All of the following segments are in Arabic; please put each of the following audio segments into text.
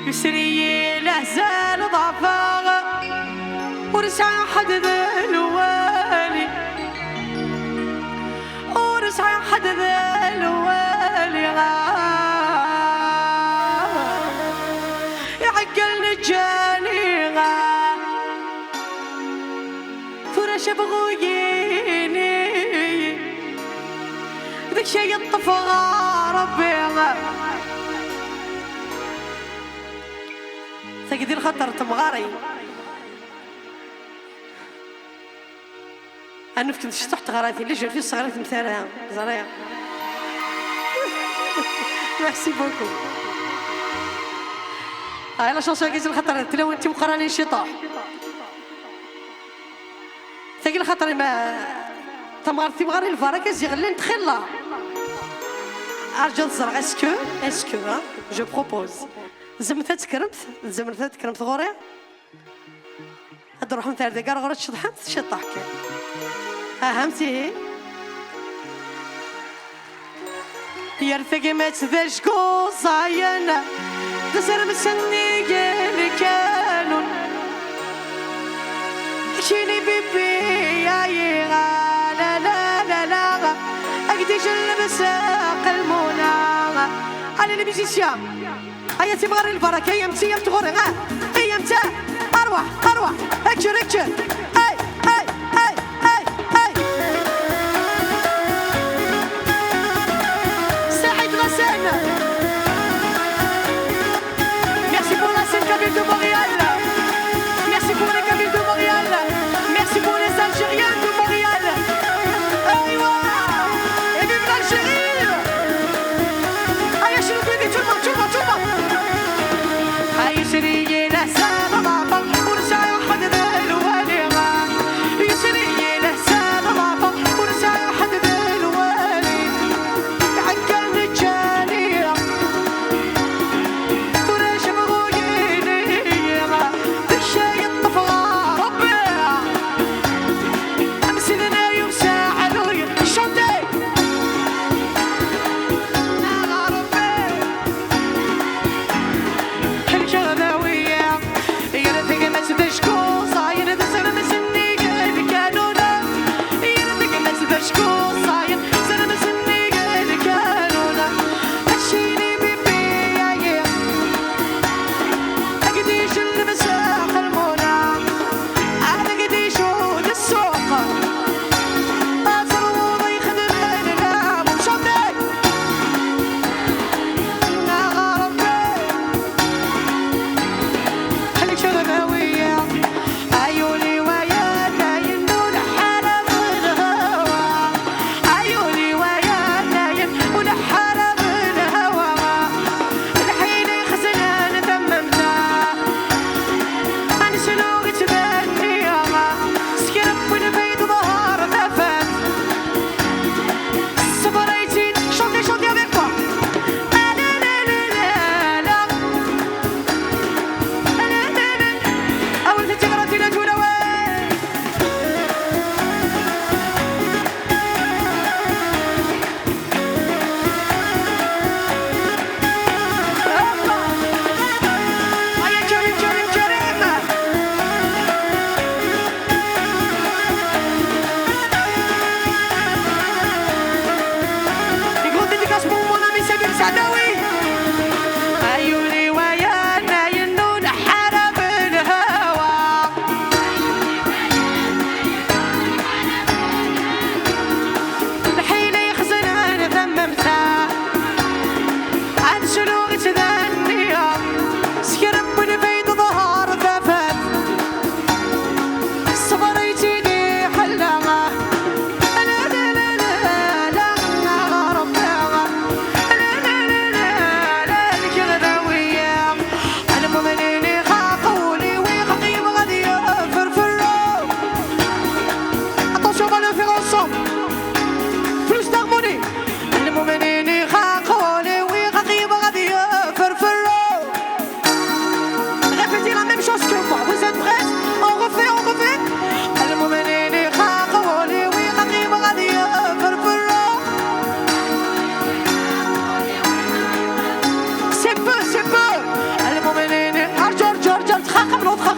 يسري الأحزان ضعفاغ ورسع حد ذا الوالي ورسع حد ذا الوالي يعقل نجاني فرش بغويني ذاك شي يطفى ربي تقدر الخطر تمغاري أنا كنت شطحت غراتي ليش في الصغيرات مثالها زريا ميرسي بوكو هاي لا شانسون كيس الخطر تلو انت مقرانين شطاح تقدر الخطر ما تمغارتي مغاري الفرق يغلين تخلا أرجو تزرع اسكو جو بروبوز زمتها تكرمت غوري هاد نروحو نتاع دقار غوري تشطحت شطاح كي أهمتي يرتقي ما تذشكو صاينا تسر مسني قال كانون شيني بيبي يا يغا لا لا لا لا أقدي جلب ساق المنى على الميزيسيان هيا تبغري البركة يمتي يمتغوري يمتى أروح أكشر أي Merci pour la scène Kabyle de Montréal. Merci pour les Kabyles de Montréal. Merci pour les Algériens de Montréal. Et vive l'Algérie. Allez, chez nous, tout le monde. Allez, chérie, la salle, pour le chien, on va de l'oualira. Chérie, la salle, pour le chien, on va de l'oualira. عقل نجاني فرش بغويني بالشاي الطفى ربي امسلنا يوم ساعة لوي شوتي ربي الجغلاوية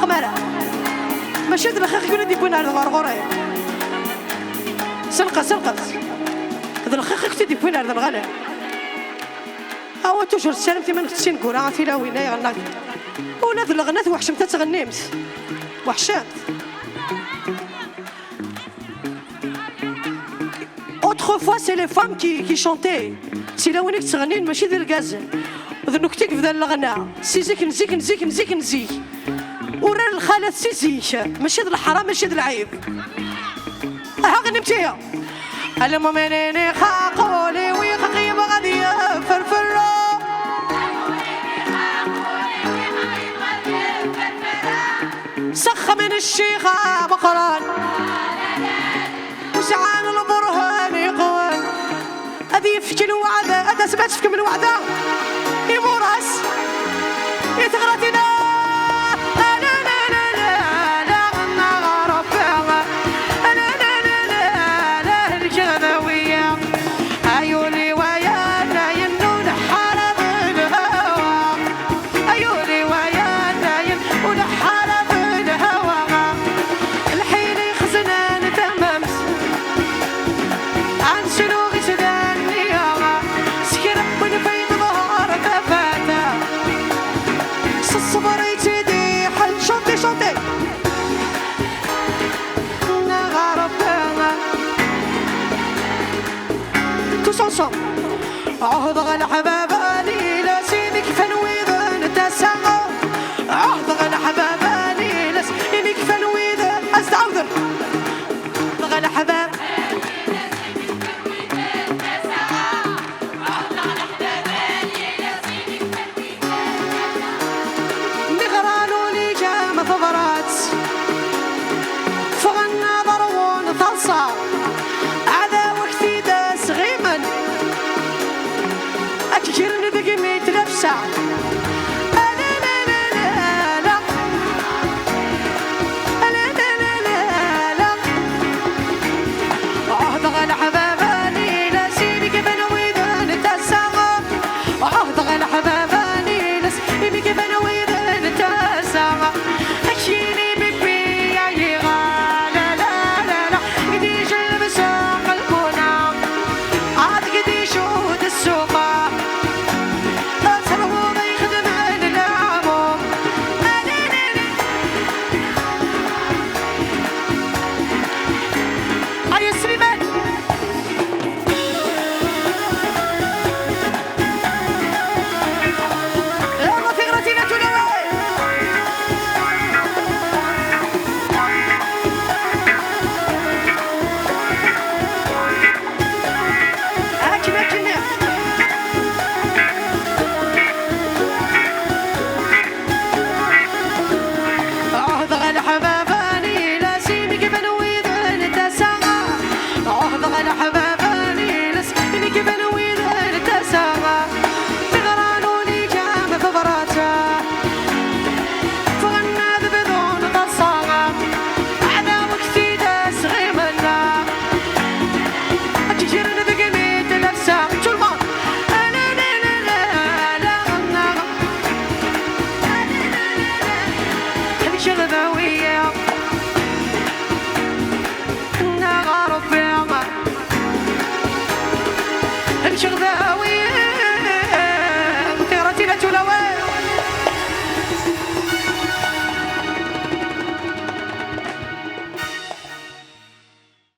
قمرة ماشي هاد الخيخ يقول لي بوين على الغرغورة سلقة هاد الخيخ كنت بوين على الغلا هو توجور سالمتي من ختين كورا في لا وين يغنى ولا ذا الغنات وحشمت تغنيمت وحشمت autrefois c'est les femmes qui chantaient سي لا وينك تغنين ماشي ذا الغاز ذا نكتك في ذا الغنى سي نزيك ورا الخالات سيزيك ماشي ذا الحرام ماشي ذا العيب ها غنمتيها المؤمنين خاقولي ويخقيم غادي فرفروا سخ من الشيخة بقران وسعان البرهان يقول هذه يفكي الوعدة هذا سمعت فيك من الوعدة يمورس يتغرتنا عهد غير حباب